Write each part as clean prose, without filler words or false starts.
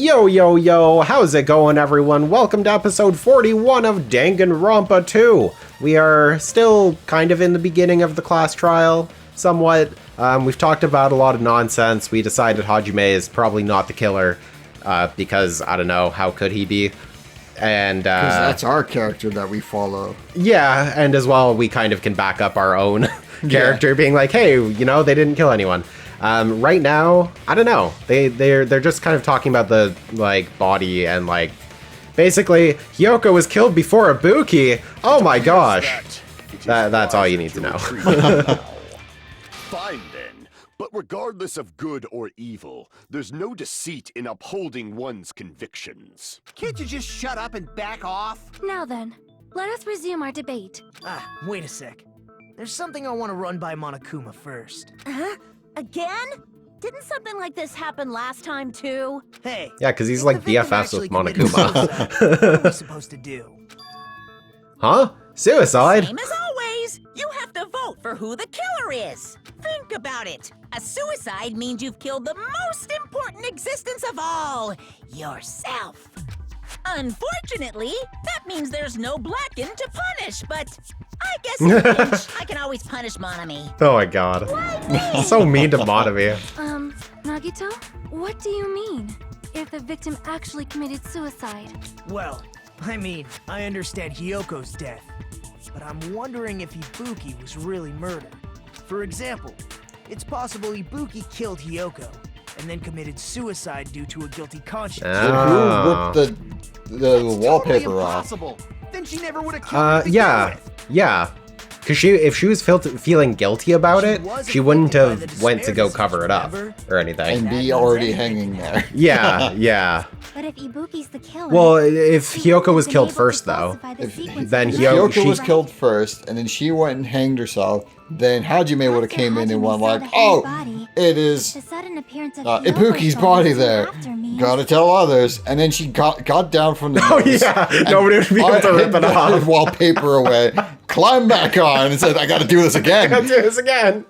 Yo, yo, yo, how's it going, everyone? Welcome to episode 41 of Danganronpa 2. We are still kind of in the beginning of the class trial, somewhat. We've talked about a lot of nonsense. We decided Hajime is probably not the killer, because, I don't know, how could he be? And because that's our character that we follow. Yeah, and as well, we kind of can back up our own character, being like, hey, you know, they didn't kill anyone. Right now, I don't know. They're just kind of talking about the like body and like basically Hyoko was killed before Ibuki. Oh my gosh, that's all you need to know. Fine then, but regardless of good or evil, there's no deceit in upholding one's convictions. Can't you just shut up and back off? Now then, let us resume our debate. Wait a sec. There's something I want to run by Monokuma first. Huh? Again? Didn't something like this happen last time too? Hey. Yeah, because he's like BFFs with Monokuma. What are we supposed to do? Huh? Suicide? Same as always. You have to vote for who the killer is. Think about it. A suicide means you've killed the most important existence of all, yourself. Unfortunately, that means there's no Blacken to punish, but I guess in a pinch, I can always punish Monami. Oh my god. So mean to Monami. Nagito, what do you mean? If the victim actually committed suicide? Well, I mean, I understand Hyoko's death, but I'm wondering if Ibuki was really murdered. For example, it's possible Ibuki killed Hyoko and then committed suicide due to a guilty conscience. Who ripped the wallpaper off? Then she never would have killed him. Yeah. Because if she was feeling guilty about it, she wouldn't have went to go cover it up or anything. And be already hanging there. Yeah. But if Ibuki's the killer... Well, if Hyoko was killed first, though, then Hyoko was killed first, and then she went and hanged herself, then Hajime would have came in and went like, oh, it is Ibuki's body there. Gotta tell others. And then she got down from the nobody would be able to rip it off. Hid wallpaper away, climbed back on, and said, I gotta do this again.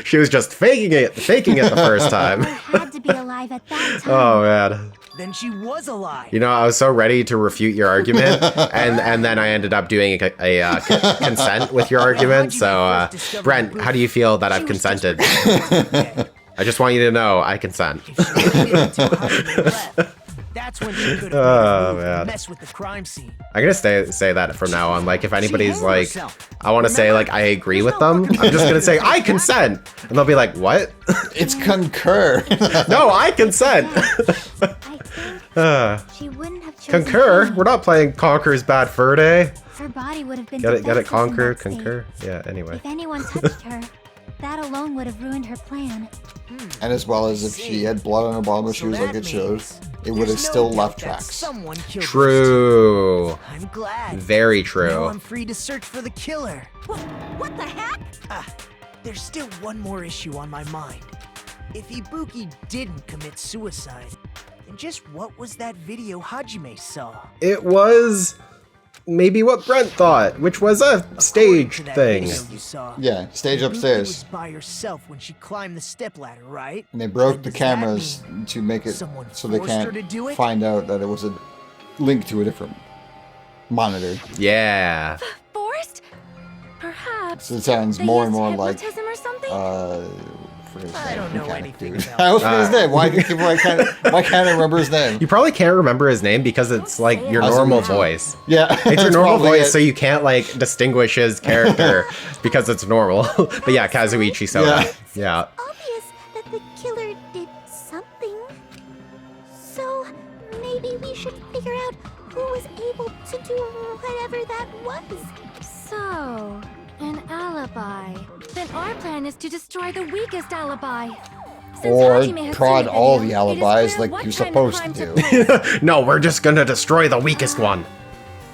She was just faking it the first time. Had to be alive at that time. Oh, man. Then she was alive. You know, I was so ready to refute your argument, and then I ended up doing a consent with your argument. So, Brent, how do you feel that I've consented? I just want you to know I consent. That's when she could have messed with the crime scene. I'm gonna say that from now on. Like, if anybody's like, I want to say like I agree with them, I'm just gonna say I consent, and they'll be like, what? It's concur. No, I consent. She wouldn't have chosen Concur? him. We're not playing Conquer's Bad Fur Day. Her body would have been Get it? defenseless Conquer, in that state. concur. Yeah. Anyway. If anyone touched her, that alone would have ruined her plan. And as well as if she had blood on her bottom of her shoes like it showed, it would have still left tracks. True. I'm glad. Very true. Now I'm free to search for the killer. What the heck? There's still one more issue on my mind. If Ibuki didn't commit suicide, then just what was that video Hajime saw? It was maybe what Brent thought, which was a stage thing. Yeah, stage upstairs. Was by herself when she climbed the stepladder, right? And they broke the cameras to make it so they can't find out that it was a link to a different monitor. Yeah. Forced? Perhaps. So it sounds more and more like hypnotism or something? I don't know anything about I always forget his name. Why can't I remember his name? You probably can't remember his name because it's like your normal voice. Yeah. It's your normal voice, so you can't like distinguish his character because it's normal. But yeah, Kazuichi Soda. Yeah. Obvious that the killer did something. So maybe we should figure out who was able to do whatever that was. So, an alibi. Then our plan is to destroy the weakest alibi. Or prod all the alibis like you're supposed to do. No, we're just gonna destroy the weakest one.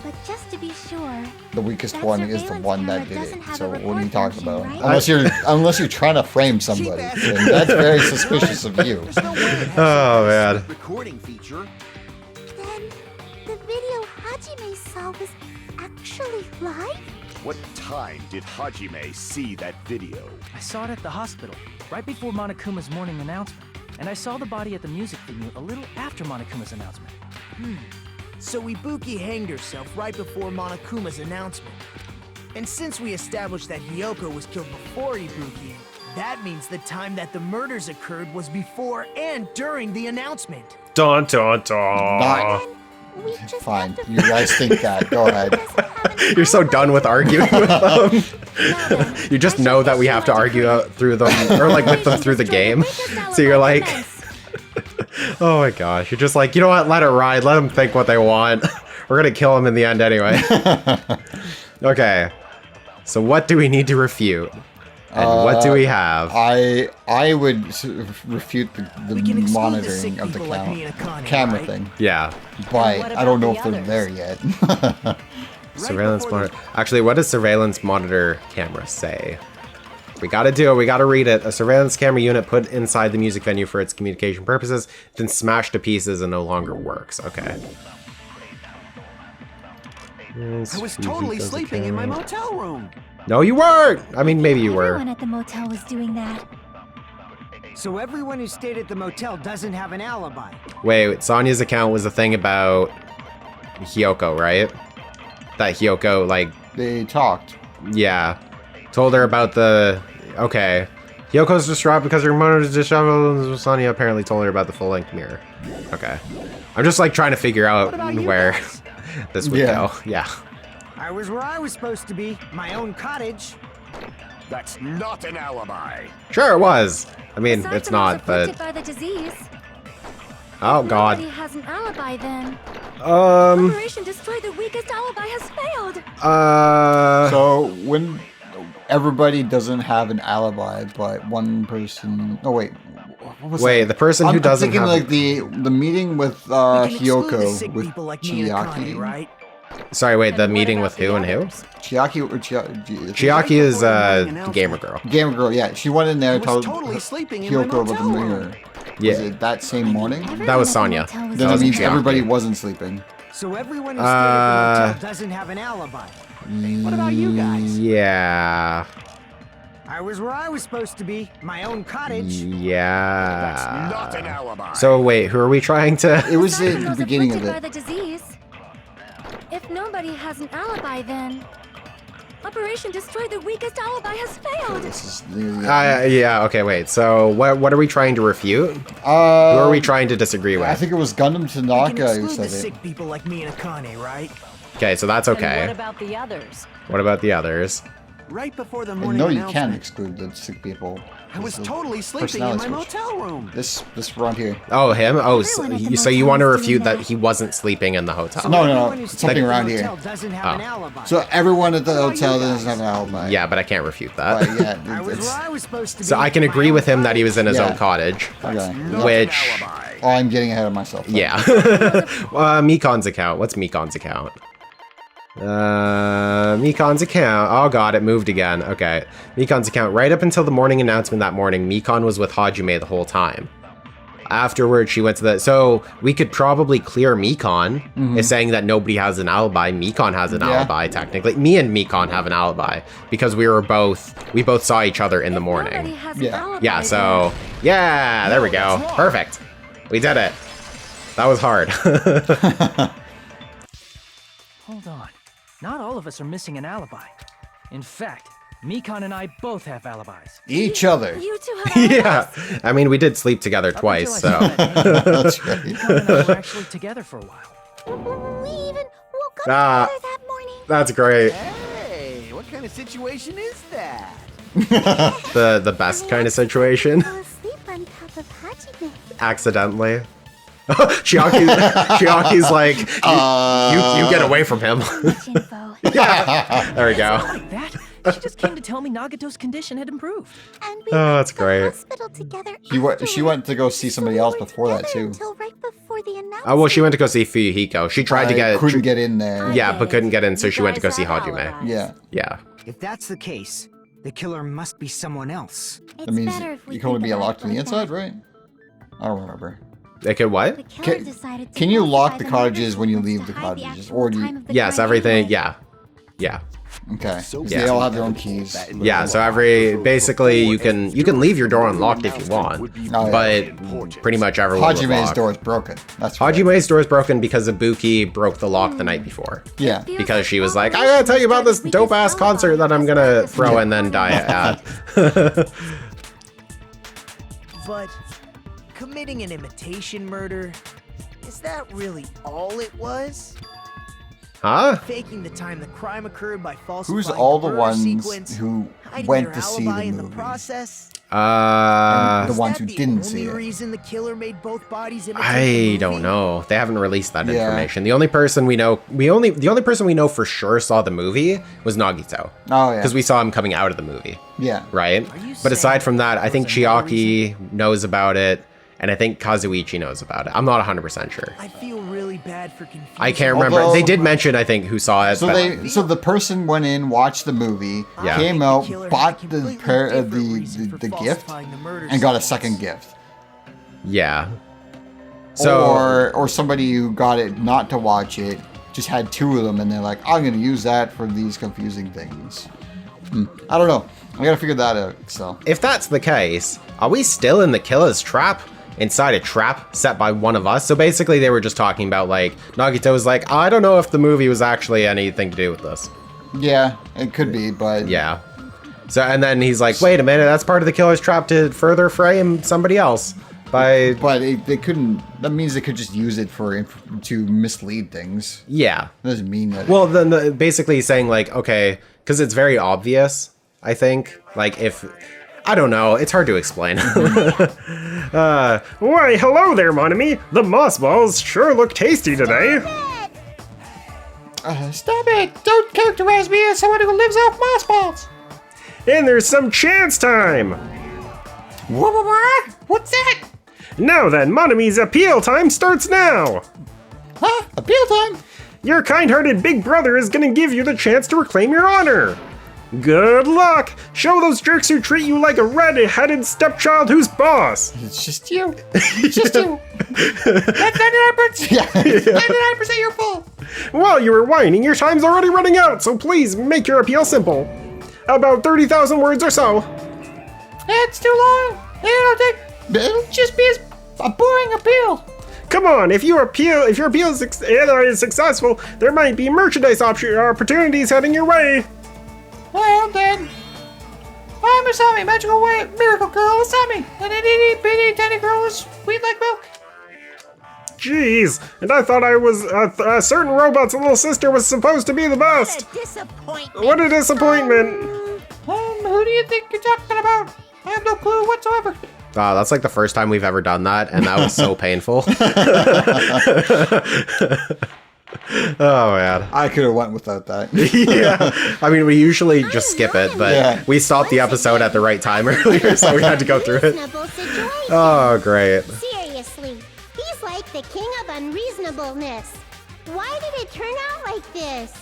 But just to be sure, the weakest one is the one that did it. So what are you talking about? Unless you're trying to frame somebody, and that's very suspicious of you. Oh man. Recording feature. Then the video Hajime saw was actually live? What time did Hajime see that video? I saw it at the hospital, right before Monokuma's morning announcement. and I saw the body at the music venue a little after Monokuma's announcement. So Ibuki hanged herself right before Monokuma's announcement. And since we established that Hiyoko was killed before Ibuki, that means the time that the murders occurred was before and during the announcement. Dun dun dun. Not We just fine. have to You guys think that. Go ahead. You're so done with arguing with them. You just know that we have to argue through them, or like with them through the game. So you're like, oh my gosh. You're just like, you know what? Let it ride. Let them think what they want. We're going to kill them in the end anyway. Okay. So what do we need to refute? And what do we have? I would refute the We can exclude the monitoring sick of the people like me and Akane, camera right? thing, Yeah. but I don't know if they're there yet. Surveillance before monitor. Actually, what does surveillance monitor camera say? We gotta do it. We gotta read it. A surveillance camera unit put inside the music venue for its communication purposes, then smashed to pieces and no longer works. Okay. I was totally sleeping in my motel room. No, you weren't. I mean, maybe you were. Everyone at the motel was doing that. So everyone who stayed at the motel doesn't have an alibi. Wait, Sonia's account was the thing about Hiyoko, right? That Hiyoko, like, They talked. yeah, told her about the. Okay. Hyoko's distraught because her mother is disheveled. Sonia apparently told her about the full-length mirror. Okay. I'm just like trying to figure out where this would go. Yeah. I was where I was supposed to be, my own cottage. That's not an alibi. Sure, it was. I mean, Aside it's from those not, but. afflicted by the disease, Oh, nobody God. has an alibi then. Um. Operation Destroy the Weakest alibi has failed. So when everybody doesn't have an alibi, but one person. Oh wait. What was Wait, that? the person who I'm doesn't thinking have. like the meeting with We can exclude the Hiyoko sick with people like me and Akane, Chiaki. right? Sorry, wait, the And what meeting about with who the and who? others? Chiaki or Chiaki? Chiaki is before the the gamer girl. Gamer girl, yeah. She went in there I and was told totally sleeping in my Hiyoko about the motel mirror. room. Yeah. Was it that same morning? That was Everyone Sonia. at the motel was Then That it was doing means Chiaki. everybody wasn't sleeping. So everyone who stayed at the motel doesn't have an alibi. What about you guys? Yeah. I was where I was supposed to be, my own cottage. Yeah. Not an alibi. So wait, who are we trying to? It was Aside from at the those beginning of afflicted it. by the disease, if nobody has an alibi, then Operation Destroy the Weakest alibi has failed. This is the, Yeah. Okay. Wait. So what are we trying to refute? Who are we trying to disagree I with? think it was Gundam We can Tanaka who exclude said the it. sick people like me and Akane, right? Okay. So that's okay. What about the others? What about the others? Right before the And morning no, you announcement. can exclude the sick people. I was It's a totally sleeping in my personality switch. motel room. This around here. Oh, him. Oh, so, Everyone at the so you motel want to was doing refute that that. he wasn't sleeping in the hotel? No, no, Everyone no. who It's stayed something at the around here. motel doesn't have an Oh. alibi. So everyone at the What about hotel you doesn't guys? have an alibi. Yeah, but I can't refute But that. yeah, I was it's, where I was supposed to be. So I can my agree own with him that he was in his Yeah. own cottage, okay. Not which. an alibi. Oh, I'm getting ahead of myself. Yeah. Mikon's account. What's Mikon's account? Mikon's account. Oh god, it moved again. Okay. Mikon's account. Right up until the morning announcement that morning, Mikon was with Hajime the whole time. Afterwards, she went to the... So, we could probably clear Mikon is saying that nobody has an alibi. Mikon has an alibi, technically. Me and Mikon have an alibi because we both saw each other in the Nobody morning. has an Yeah. alibi, Yeah, so... Yeah, there we go. Perfect. We did it. That was hard. Hold on. Not all of us are missing an alibi. In fact, Mikon and I both have alibis. Each other. You two have Yeah. I mean, we did sleep together twice, so... That's right. Mikon and I were actually together for a while. We even woke up Ah. together that morning. That's great. Hey, what kind of situation is that? The best kind of situation. Fell asleep on top of Hajime. Accidentally. Chiaki's like, you get away from him. Much info. There we go. Like that? She just came to tell me Nagato's condition had improved. And we Oh, went that's to the great. hospital together She went to go see somebody So we else were before that together too. Until right before the announcement. Oh, well, she went to go see Fuyuhiko. She tried to get... couldn't get in there. Yeah, but couldn't get in, so You she went to go guys see have Hajime. alibis. Yeah. Yeah. If that's the case, the killer must be someone else. It's That means better if we you can only think be about locked it on the like inside, that. right? I don't remember. They could what? The killer Can- decided to Can you notify lock the the cottages murder when you victims leave the to hide the cottages? actual Or do time you... of the Yes, crime everything. anyway. Yeah. Yeah. Okay. So They all have their own keys. Yeah, so basically you can leave your door unlocked if you want, but pretty much everyone was Hajime's locked. door is broken. That's right. Hajime's door is broken because Ibuki broke the lock the night before. Yeah. Because she was like, I gotta tell you about this dope-ass concert that I'm gonna throw and then die at. But committing an imitation murder, is that really all it was? Huh? Faking the time the crime occurred by falsifying Who's all the murder ones sequence, who hiding went their to see alibi the in the movie? process? The Is ones that who the didn't see only it. reason the killer made both bodies imitate I the don't movie? know. They haven't released that Yeah. information. The only person we know, the only person we know for sure saw the movie was Nagito. Oh, yeah. Because we saw him coming out of the movie, Yeah. right? you But aside saying from that, I there think was another Chiaki knows about it, and I think Kazuichi knows about it. I'm not 100% sure. I feel really bad for confusing. I can't remember. Although- They did mention, I think, who saw it. So but so the person went in, watched the movie, Yeah. came The out, killer had bought a the completely different reason for gift, falsifying the murder and got a sequence. second gift. yeah. So Or somebody who got it not to watch it just had two of them, and they're like, I'm gonna use that for these confusing things. I don't know. I gotta figure that out. So if that's the case, are we still in the killer's trap? Inside a trap set by one of us? So basically they were just talking about, like, Nagito was like, I don't know if the movie was actually anything to do with this. yeah, it could be, but Yeah. So, and then he's like, wait a minute, that's part of the killer's trap to further frame somebody else by... But they couldn't. That means they could just use it to mislead things. Yeah. Doesn't mean that. Well, then basically he's saying, like, okay, because it's very obvious, I think. Like, if... I don't know. It's hard to explain. Why, hello there, mon ami. The moss balls sure look tasty today. Stop it! Don't characterize me as someone who lives off moss balls. And there's some chance time. What? What's that? Now then, mon ami's appeal time starts now. Huh? Appeal time? Your kind-hearted big brother is gonna give you the chance to reclaim your honor. Good luck! Show those jerks who treat you like a red-headed stepchild who's boss! It's just you. It's just you. That's 99%. Yeah, 99% your fault. While you were whining, your time's already running out, so please make your appeal simple. About 30,000 words or so. It's too long. It'll just be a boring appeal. Come on, if your appeal is successful, there might be merchandise opportunities heading your way. Well then, I'm Asami, magical miracle girl Asami, and an itty bitty tiny girl is sweet like milk. Jeez, and I thought I was a certain robot's little sister was supposed to be the best. What a disappointment. What a disappointment. Who do you think you're talking about? I have no clue whatsoever. That's like the first time we've ever done that, and that was so painful. Oh, man. I could have went without that. Yeah. I mean, we usually just skip it, but Yeah. we stopped the episode at the right time earlier, so we had to go through it. Reasonable situation. Oh, great. Seriously, he's like the king of unreasonableness. Why did it turn out like this?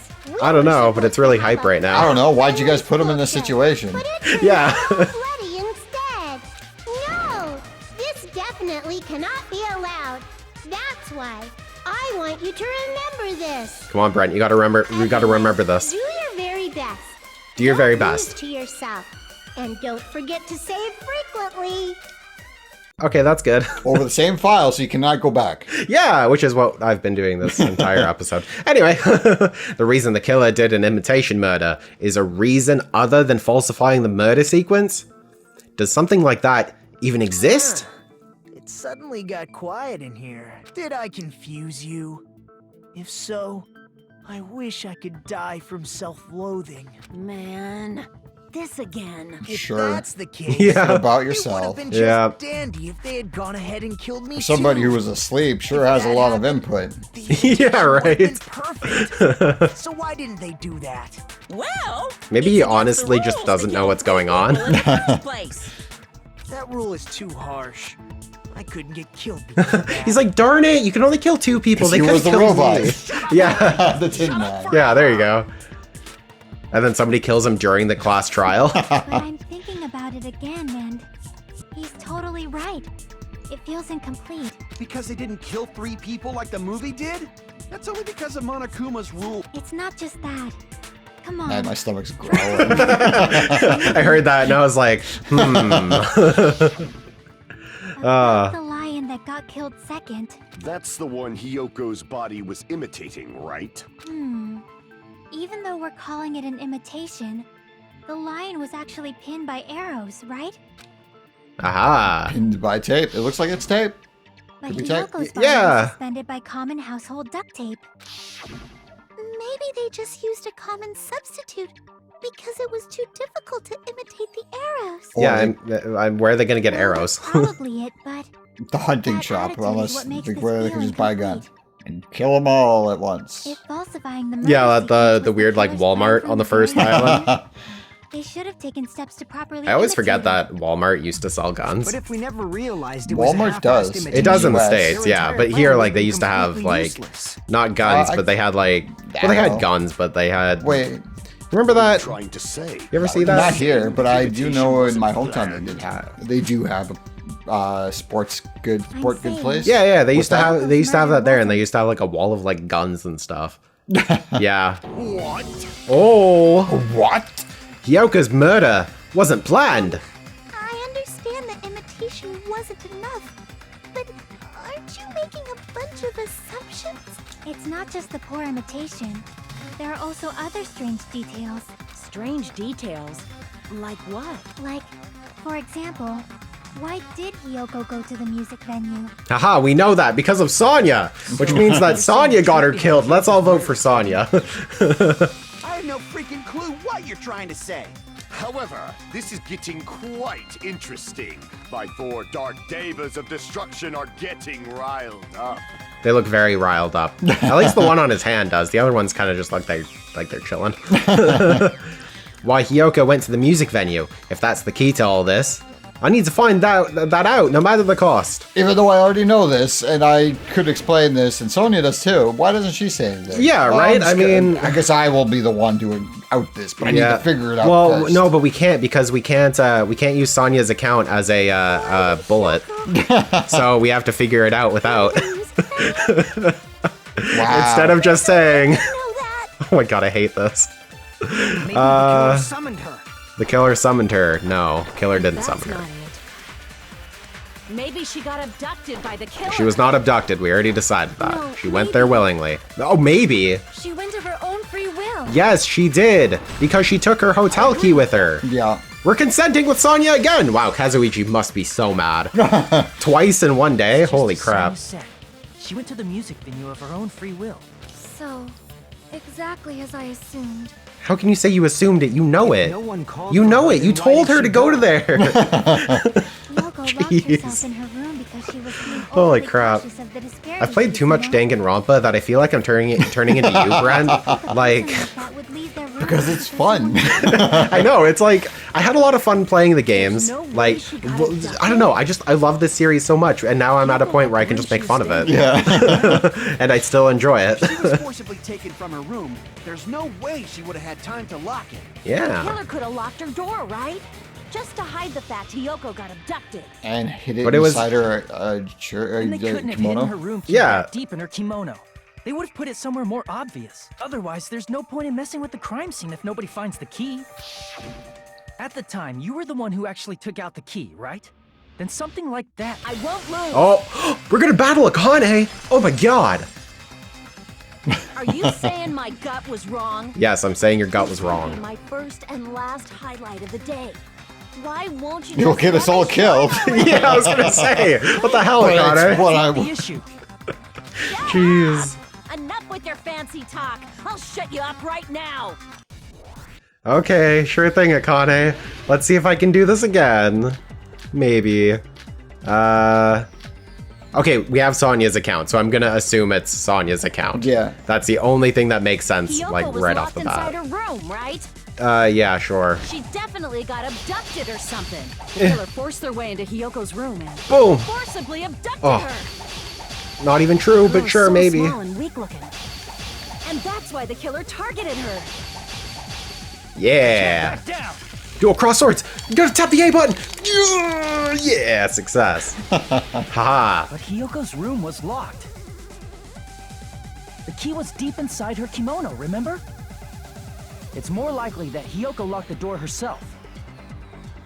I don't know, but it's really hype right now. I don't know. Why'd you guys put him in this situation? But it turned Yeah. out bloody instead. No, this definitely cannot be allowed. That's why I want you to remember this. Come on, Brent, you gotta remember this. Do your very best. Do your very Don't lose best. to yourself, and don't forget to save frequently. Okay, that's good. Over the same file, so you cannot go back. Yeah, which is what I've been doing this entire episode. Anyway, the reason the killer did an imitation murder is a reason other than falsifying the murder sequence? Does something like that even exist? It suddenly got quiet in here. Did I confuse you? If so, I wish I could die from self-loathing. Man, this again. If Sure. that's the case, Yeah. About it would yourself. have been just Yeah. dandy if they had gone ahead and killed me Somebody too. who was asleep sure has a lot of input. The Yeah, would have been right. perfect. So why didn't they do that? Well, Maybe it's he against the honestly just rules doesn't to know kill what's going three on. people in the first place. That rule is too harsh. I couldn't get killed because of that. He's like, darn it, you can only kill two people. They He could was have the killed robot. me. Yeah. The Tin Man. Yeah, there you go. And then somebody kills him during the class trial. But I'm thinking about it again, and he's totally right. It feels incomplete. Because they didn't kill 3 people like the movie did? That's only because of Monokuma's rule. It's not just that. Come on. Man, my stomach's growling. I heard that and I was like, About the lion that got killed second. That's the one Hyoko's body was imitating, right? Even though we're calling it an imitation, the lion was actually pinned by arrows, right? Aha. Pinned by tape. It looks like it's tape. But Could be tape. Hyoko's body Yeah. was suspended by common household duct tape. Maybe they just used a common substitute because it was too difficult to imitate the arrows. Yeah, I'm where are they gonna get arrows? Probably it, but The hunting that shop, attitude is unless what makes like, this where they can feeling just buy a gun complete. and kill them all at once. If falsifying the murder Yeah, sequence the was weird like killer's plan Walmart from on the very first island. They should have taken steps to properly I always forget imitate that Walmart used to sell guns. But if we never realized it was a Walmart half-assed does. imitation, It does in the US. States, their yeah. entire But plan here, would like, they be used to have, completely like, useless. not guns, but they had, like, well, they had guns, but they had... Wait, Remember that? Trying to say. You ever see that? not here, but I do know in my hometown they do have a sport goods place. Yeah, they used to What's have that? they used to have that there, and they used to have like a wall of like guns and stuff. Yeah. What? Oh, What? Hyoko's murder wasn't planned. I understand that imitation wasn't enough, but aren't you making a bunch of assumptions? It's not just the poor imitation. There are also other strange details. Strange details? Like what? Like, for example, why did Hyoko go to the music venue? Haha, we know that because of Sonia, which means that Sonia got her killed. Let's all vote for Sonia. I have no freaking clue what you're trying to say. However, this is getting quite interesting. My 4 dark devas of destruction are getting riled up. They look very riled up. At least the one on his hand does. The other ones kind of just look like they're chilling. Why Hyoko went to the music venue, if that's the key to all this. I need to find that out, no matter the cost. Even though I already know this, and I could explain this, and Sonia does too, why doesn't she say anything? Yeah, Well, right? I'm just I mean- I guess I will be the one doing out this, but I need to figure it out Well, first. no, but we can't because we can't use Sonia's account as a bullet. So we have to figure it out without. Wow. Instead of just saying. Know that. Oh my god, I hate this. Maybe the killer summoned her. The killer summoned her. No, killer didn't That's summon not her. it. Maybe she got abducted by the killer. She was not abducted. We already decided that. No, She went there willingly. Oh, maybe. She went of her own free will. Yes, she did. Because she took her hotel key with her. Yeah. We're consenting with Sonia again. Wow, Kazuichi must be so mad. Twice in one day? Just Holy as crap. Sonia said, she went to the music venue of her own free will. So, exactly as I assumed. How can you say you assumed it? You know it. No one called You for know her, it. You then why told did her she to go to go? there. Yoko locked Jeez. herself in her room because she was being Holy overly crap. cautious of the disparity I've played too much you know? Danganronpa that I feel like I'm turning into you, Brent. Like, That would leave their room Because it's fun. I know, it's like, I had a lot of fun playing the games. no way Like, she got well, I don't know, I love this series so much, and now I'm at a point where I can just make fun of it. Yeah. And I still enjoy it. She was forcibly taken from her room. There's no way she would have had time to lock it. The Yeah. killer could have locked her door, right? Just to hide the fact Hyoko got abducted. And hid it But it was- inside her And they couldn't have kimono. hidden her room key Yeah. that deep in her kimono. They would have put it somewhere more obvious. Otherwise, there's no point in messing with the crime scene if nobody finds the key. At the time, you were the one who actually took out the key, right? Then something like that. I won't lose. Oh, we're gonna battle Akane! Oh my god! Are you saying my gut was wrong? Yes, I'm saying your gut was This will be wrong. My first and last highlight of the day. Why won't you? You'll just get us let all me killed. shine? Yeah, I was gonna say, what the hell, But it's Akane? what I The issue. Jeez. Enough with your fancy talk. I'll shut you up right now. Okay, sure thing, Akane. Let's see if I can do this again. Maybe. Okay, we have Sonia's account, so I'm gonna assume it's Sonia's account. Yeah. That's the only thing that makes sense, Hyoko like, was right locked off the inside bat. her room, right? Yeah, sure. She definitely got abducted or something. Eh. The killer forced their way into Hyoko's room and Boom! forcibly abducted Oh, her. Not even true, Girl but was sure, so maybe. Small and weak looking. And that's why the killer targeted her. Yeah! Back down. Dual cross swords! You gotta tap the A button! Yeah, success. Haha. But Hyoko's room was locked. The key was deep inside her kimono, remember? It's more likely that Hiyoko locked the door herself.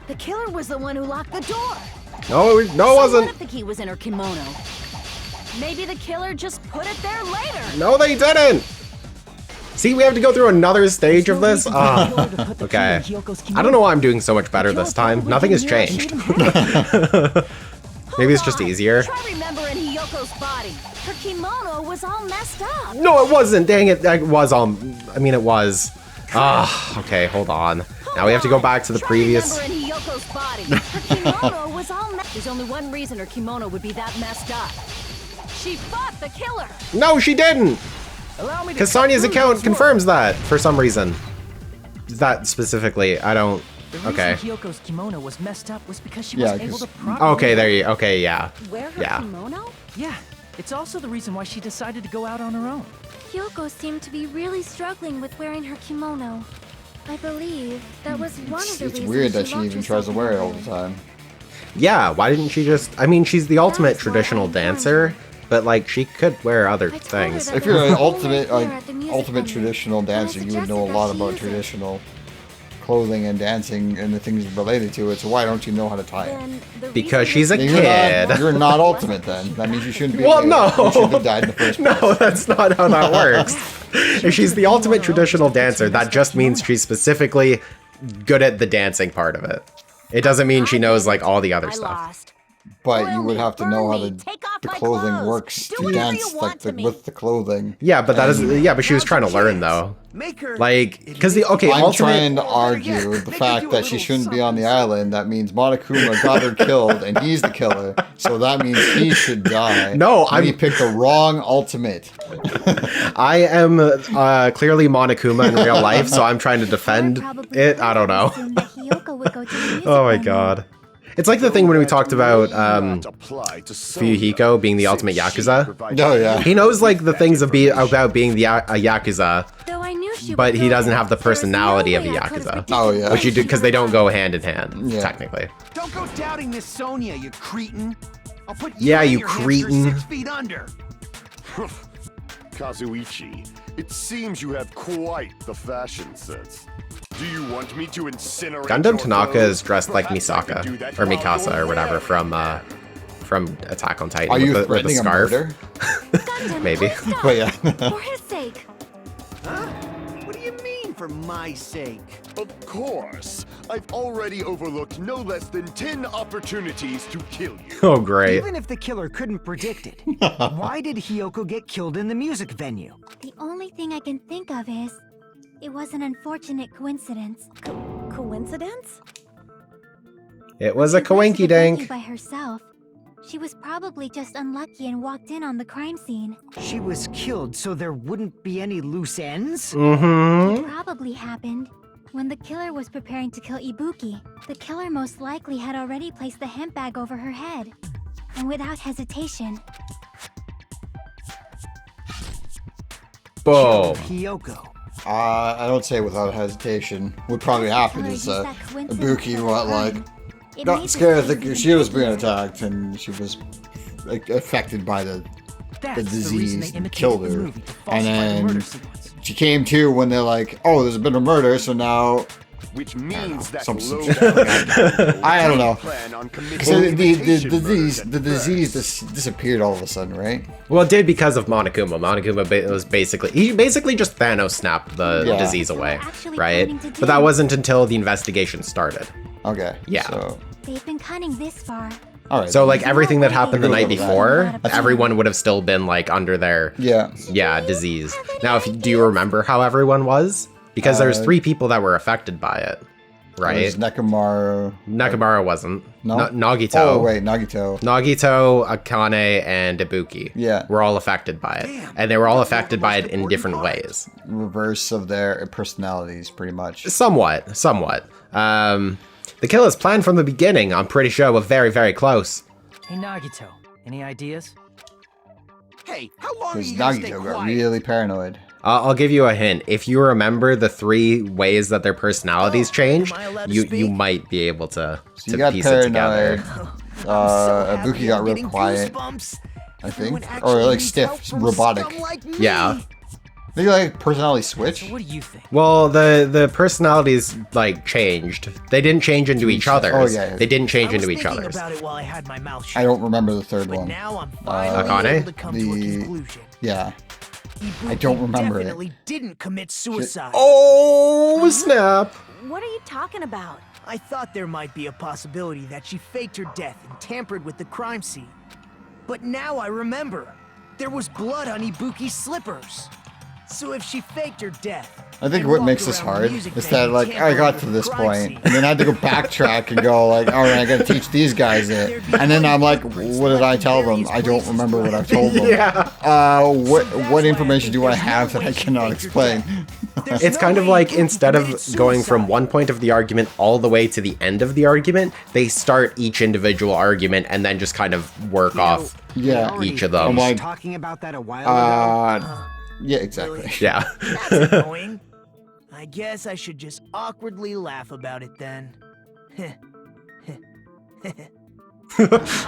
The killer was the one who locked the door. No, it So wasn't. what if the key was in her kimono? Maybe the killer just put it there later. No, they didn't. See, we have to go through another stage of this. Okay. I don't know why I'm doing so much better this time. Nothing has changed. Maybe it's just easier. Try remembering Hiyoko's body. Her kimono was all messed up. No, it wasn't. Dang it. It was all. I mean, it was. Okay, hold on. Now we have to go back to the previous. Try remembering Hiyoko's body. Her kimono was all messed. There's only one reason her kimono would be that messed up. She fought the killer. No, she didn't. Because Sonia's account confirms that for some reason. That specifically, I don't. Okay. The reason Hiyoko's kimono was messed up was because she was able to properly. Okay, there you. Okay, yeah. Wear her kimono? Yeah. It's also the reason why she decided to go out on her own. Hiyoko seemed to be really struggling with wearing her kimono. I believe that was one of the reasons. It's weird that she locked even tries to herself wear in it her all the room. time. Yeah, why didn't she just? I mean, she's the ultimate traditional dancer, but like she could wear other things. If you're an ultimate traditional dancer, you would know a lot about traditional clothing and dancing and the things related to it. So why don't you know how to tie it? Because she's a Then kid. You're not ultimate then. That means you shouldn't be. Well, no. You shouldn't have died in the first place. No, that's not how that works. If she's the ultimate traditional dancer, that just means she's specifically good at the dancing part of it. It doesn't mean she knows like all the other stuff. But you would have to know how the clothing works to dance with the clothing. Yeah, but that is but she was trying to learn though. Like, because the I'm trying to argue the fact that she shouldn't be on the island. That means Monokuma got her killed, and he's the killer. So that means he should die. No, he picked the wrong ultimate. I am clearly Monokuma in real life, so I'm trying to defend it. I don't know. Oh my god. It's like the thing when we talked about Fuyuhiko being the ultimate Yakuza. Oh yeah. He knows like the things about being a Yakuza, but he doesn't have the personality of a Yakuza. Oh yeah. Which you do because they don't go hand in hand, technically. Don't go doubting Miss Sonia, you cretin. I'll put you and you your hamster cretin. 6 feet under. Kazuichi, it seems you have quite the fashion sense. Do you want me to incinerate Gundam your Tanaka clothes? is dressed like Perhaps I could Misaka do that or while Mikasa you're or whatever away. from Attack on Titan Are you with the threatening a scarf. murder? Maybe. But yeah. For his sake. Huh? What do you mean for my sake? Of course. I've already overlooked no less than 10 opportunities to kill you. Oh great. Even if the killer couldn't predict it, why did Hiyoko get killed in the music venue? The only thing I can think of is it was an unfortunate coincidence. Coincidence? It was a She went to coinky the venue dink. by herself. She was probably just unlucky and walked in on the crime scene. She was killed so there wouldn't be any loose ends? Mm-hmm. It probably happened when the killer was preparing to kill Ibuki. The killer most likely had already placed the hemp bag over her head. And without hesitation, Boom. Hiyoko. I don't say without hesitation. What probably happened is Ibuki got scared that she was being attacked and she was affected by the disease and killed her. And then she came to when they're like, oh, there's been a murder, so now... Which means that I don't know. So the the disease disappeared all of a sudden, right? Well, it did because of Monokuma. Monokuma was he basically just Thanos snapped the disease away, right? But that wasn't until the investigation started. Okay. Yeah. So. they've been cunning this far. All right. So like everything that happened the night That's before, everyone would have still been like under their disease. Now, do you remember how everyone was? Because there's 3 people that were affected by it, right? There's Nekomaru. Nekomaru wasn't. No? Nagito. Oh, wait, Nagito. Nagito, Akane, and Ibuki. Yeah. Were all affected by it. And they were all affected by it in different ways. Reverse of their personalities, pretty much. Somewhat. The kill is planned from the beginning. I'm pretty sure we're very, very close. Hey Nagito, any ideas? Hey, how long Because are you gonna stay Nagito got quiet? really paranoid. I'll give you a hint. If you remember the 3 ways that their personalities changed, you might be able to So you got piece it together. paranoid. Ibuki got real quiet, I think. Or like stiff, robotic. Yeah. Maybe like personality switch. So what do you think? Well, the personalities like changed. They didn't change into each other's. Oh, yeah. They didn't change I was into each thinking other's. about it while I had my mouth shut. I don't remember the third But one. now I'm finally Akane? able to come to a conclusion. Yeah. Ibuki I don't remember it. definitely didn't commit suicide. Oh, snap. What are you talking about? I thought there might be a possibility that she faked her death and tampered with the crime scene. But now I remember. There was blood on Ibuki's slippers. So if she faked her death... I think and what walked makes this around hard music is venue that, like, I tampering got with to the this crime point, scene. and then I had to go backtrack and go, like, all right, I gotta teach these guys it. And then I'm like, what did I tell them? I don't remember what I told them. What information do I have that I cannot explain? It's kind of like instead of going from one point of the argument all the way to the end of the argument, they start each individual argument and then just kind of work off each of them. I'm like, talking about that a while ago. yeah, exactly. Yeah. That's annoying. I guess I should just awkwardly laugh about it then. Are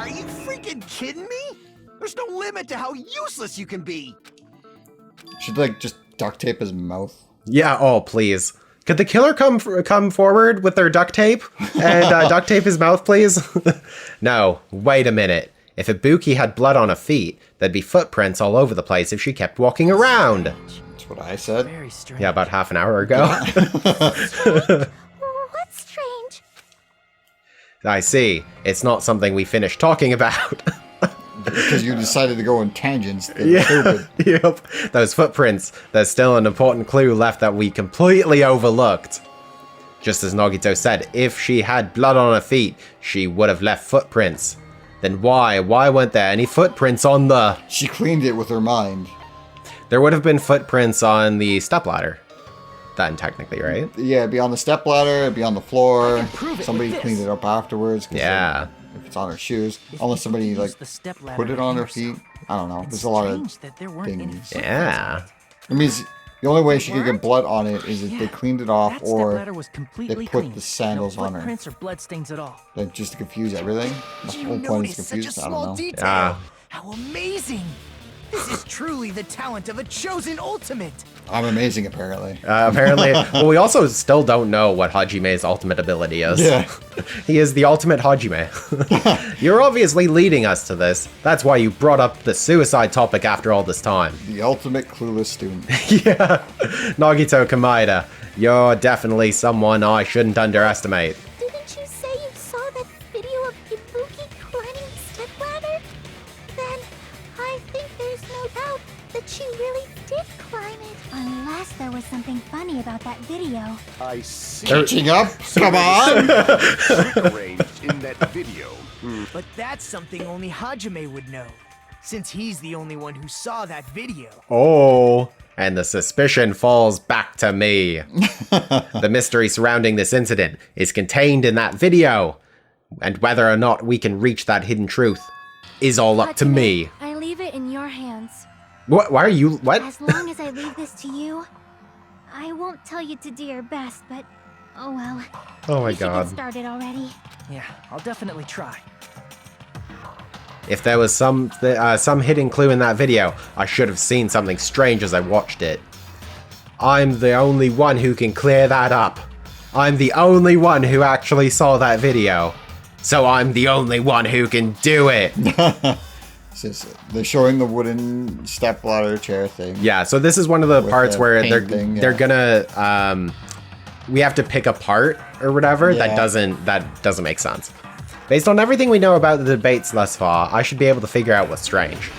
you freaking kidding me? There's no limit to how useless you can be. Should, like, just duct tape his mouth. Yeah, oh, please. Could the killer come forward with their duct tape and duct tape his mouth, please? No, wait a minute. If Ibuki had blood on her feet, there'd be footprints all over the place if she kept walking around. That's what I said. Very strange. Yeah, about half an hour ago. What's strange? I see. It's not something we finished talking about. Because you decided to go on tangents. Stupid. Yep. Those footprints. There's still an important clue left that we completely overlooked. Just as Nagito said, if she had blood on her feet, she would have left footprints. Then why weren't there any footprints on the... She cleaned it with her mind. There would have been footprints on the stepladder. Then technically, right? Yeah, it'd be on the stepladder, it'd be on the floor. I can prove it Somebody with cleaned this. it up afterwards. 'Cause Yeah. if it's on her shoes. If Unless you somebody, use like, the stepladder put it to on her hang feet. yourself, I don't know. it's There's a lot of strange that there weren't any things. footprints Yeah. on it. It means the only way she could get blood on it is if they Yeah, cleaned it off that or stepladder was completely they put clean. the sandals no on her. footprints or bloodstains at all. like, just to confuse everything. The You whole point is noticed such a confused. I small don't know. detail. Yeah. How amazing! This is truly the talent of a chosen ultimate. I'm amazing, apparently. Apparently. Well, we also still don't know what Hajime's ultimate ability is. Yeah. He is the ultimate Hajime. You're obviously leading us to this. That's why you brought up the suicide topic after all this time. The ultimate clueless student. Yeah. Nagito Kamaeda, you're definitely someone I shouldn't underestimate. Didn't you say you saw that video of Ibuki climbing the stepladder? Then I think there's no doubt that she really did climb it. Unless there was something funny about that video. I see. Catching up? Come on! Trick arranged in that video. But that's something only Hajime would know, since he's the only one who saw that video. Oh. And the suspicion falls back to me. The mystery surrounding this incident is contained in that video. And whether or not we can reach that hidden truth is all up to me. I leave it in your hands. What? Why are you... What? As long as I leave this to you, I won't tell you to do your best, but oh well. Oh my We should god. get started already. Yeah, I'll definitely try. If there was some hidden clue in that video, I should have seen something strange as I watched it. I'm the only one who can clear that up. I'm the only one who actually saw that video. So I'm the only one who can do it. They're showing the wooden stepladder chair thing. Yeah, so this is one of the With parts the where paint thing, they're gonna we have to pick a part or whatever. Yeah. That doesn't make sense. Based on everything we know about the debates thus far, I should be able to figure out what's strange.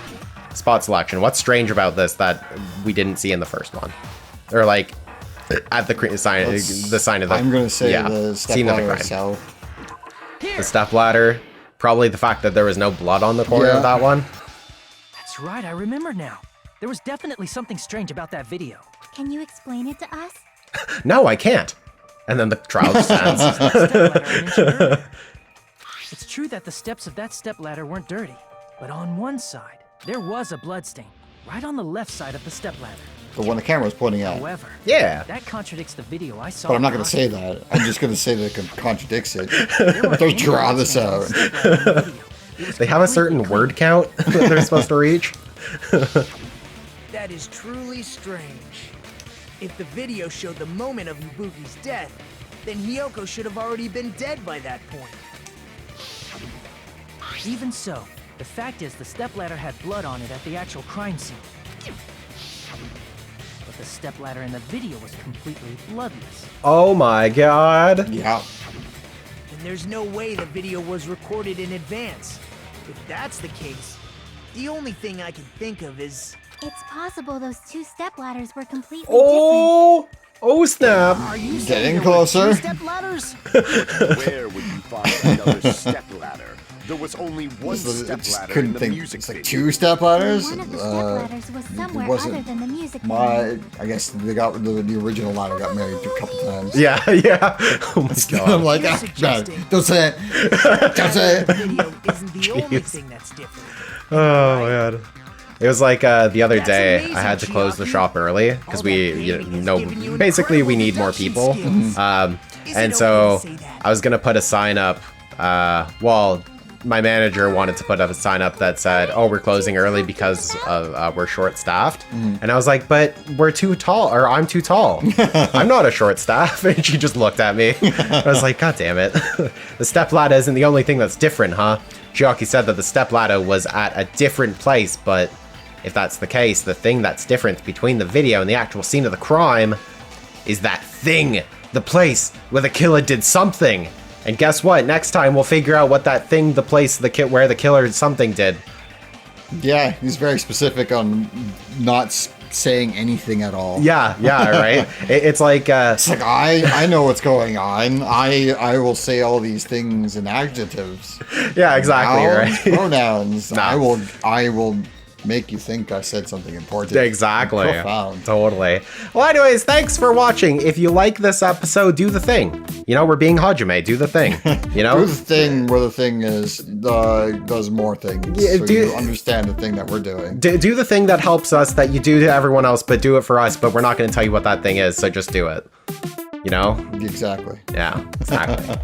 Spot selection. What's strange about this that we didn't see in the first one? Or like at the sign of the... I'm gonna say the scene of the stepladder crime. itself. The stepladder. Probably the fact that there was no blood on the corner of that one. That's right, I remember now. There was definitely something strange about that video. Can you explain it to us? No, I can't. And then the trial just ends. Stepladder I mentioned earlier. It's true that the steps of that stepladder weren't dirty, but on one side, there was a bloodstain, right on the left side of the stepladder. The one the camera was pointing at. However, Yeah. that contradicts the video I saw. But I'm not of gonna the say hospital. that. I'm just gonna say that it contradicts it. There weren't Don't any draw this bloodstains on out. the stepladder in the video. It was They have a completely certain clean. word count that they're supposed to reach. That is truly strange. If the video showed the moment of Ibuki's death, then Hiyoko should have already been dead by that point. Even so, the fact is the stepladder had blood on it at the actual crime scene. But the stepladder in the video was completely bloodless. Oh my god. Yeah. And there's no way the video was recorded in advance. If that's the case, the only thing I can think of is... It's possible those two stepladders were completely Oh! Oh snap. Are you saying Getting there were closer. two stepladders? Where would you find another stepladder? There was only one stepladder in Couldn't the think. music It's like video. 2 step ladders. One of the stepladders was somewhere wasn't other than the music video. I guess they got the original ladder got married a couple times. Yeah, yeah. Oh my god. I'm like, You're ah, suggesting- no, don't say it. Don't say The it. video isn't the only Jeez. thing that's different. Oh man. It was like the other That's day amazing, I had to close the Chiaki. shop early because All we, that you gaming has know, given you basically we need more incredible people. deduction skills. Is And it so okay to say that? I was gonna put a sign up. Well, my manager wanted to put up a sign up that said, "Oh, we're closing early because of we're short staffed." And I was like, "But we're too tall, or I'm too tall. I'm not a short staff." And she just looked at me. I was like, "God damn it! The stepladder isn't the only thing that's different, huh?" Chiaki said that the stepladder was at a different place, but if that's the case, the thing that's different between the video and the actual scene of the crime is that thing, the place where the killer did something. And guess what? Next time we'll figure out what that thing, the place, where the killer something did. Yeah, he's very specific on not saying anything at all. Yeah, right. It's like It's like I know what's going on. I will say all these things in adjectives. yeah, exactly, Nouns, right. Pronouns. No. I will make you think I said something important. Exactly. Profound. Totally. Well, anyways, thanks for watching. If you like this episode, do the thing. You know, we're being Hajime. Do the thing. You know? Do the thing where the thing is does more things. Yeah, so you understand the thing that we're doing. Do the thing that helps us that you do to everyone else, but do it for us, but we're not going to tell you what that thing is, so just do it. You know? Exactly. Yeah, exactly.